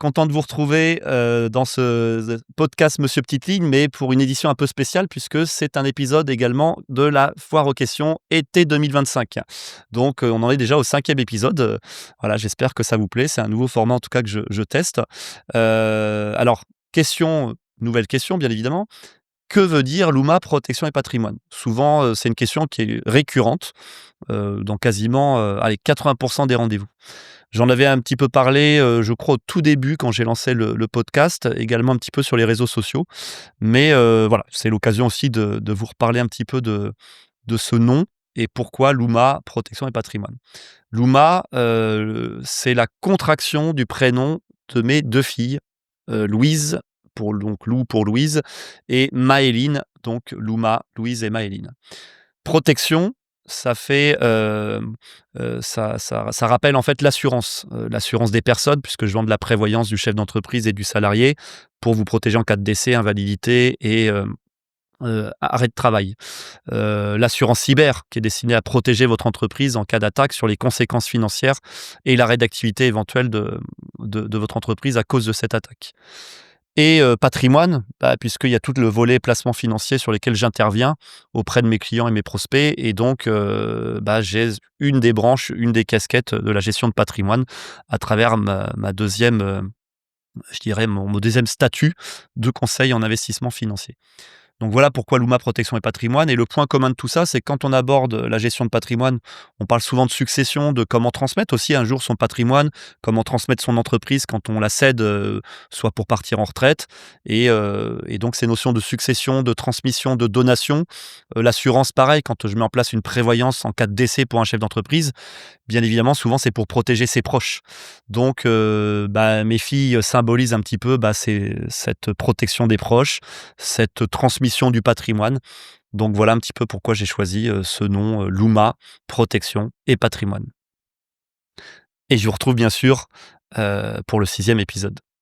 Content de vous retrouver, dans ce podcast Monsieur Petite Ligne, mais pour une édition un peu spéciale puisque c'est un épisode également de la foire aux questions été 2025. Donc, on en est déjà au 5e épisode, voilà, j'espère que ça vous plaît. C'est un nouveau format en tout cas que je teste. Alors nouvelle question bien évidemment. Que veut dire l'UMA protection et patrimoine? Souvent, c'est une question qui est récurrente, dans quasiment, allez 80 des rendez-vous. J'en avais un petit peu parlé, je crois au tout début quand j'ai lancé le podcast, également un petit peu sur les réseaux sociaux. Mais, voilà, c'est l'occasion aussi de vous reparler un petit peu de ce nom et pourquoi l'UMA, protection et patrimoine. L'UMA, c'est la contraction du prénom de mes 2 filles, Louise pour donc Lou pour Louise et Maëline, donc Louma, Louise et Maëline. Protection, ça fait, ça rappelle en fait l'assurance des personnes puisque je vends de la prévoyance du chef d'entreprise et du salarié pour vous protéger en cas de décès, invalidité et arrêt de travail. L'assurance cyber qui est destinée à protéger votre entreprise en cas d'attaque sur les conséquences financières et l'arrêt d'activité éventuel de votre entreprise à cause de cette attaque. Et patrimoine, puisqu'il y a tout le volet placement financier sur lesquels j'interviens auprès de mes clients et mes prospects et donc j'ai une des branches, une des casquettes de la gestion de patrimoine à travers ma 2e, je dirais mon 2e statut de conseil en investissement financier. Donc voilà pourquoi l'UMA protection et patrimoine et le point commun de tout ça, c'est que quand on aborde la gestion de patrimoine, on parle souvent de succession, de comment transmettre aussi un jour son patrimoine, comment transmettre son entreprise quand on la cède, soit pour partir en retraite et donc ces notions de succession, de transmission, de donation. L'assurance pareil, quand je mets en place une prévoyance en cas de décès pour un chef d'entreprise, bien évidemment souvent c'est pour protéger ses proches. Donc mes filles symbolisent un petit peu, c'est cette protection des proches, cette transmission du patrimoine. Donc voilà un petit peu pourquoi j'ai choisi, ce nom, l'UMA, protection et patrimoine. Et je vous retrouve bien sûr, pour le 6e épisode.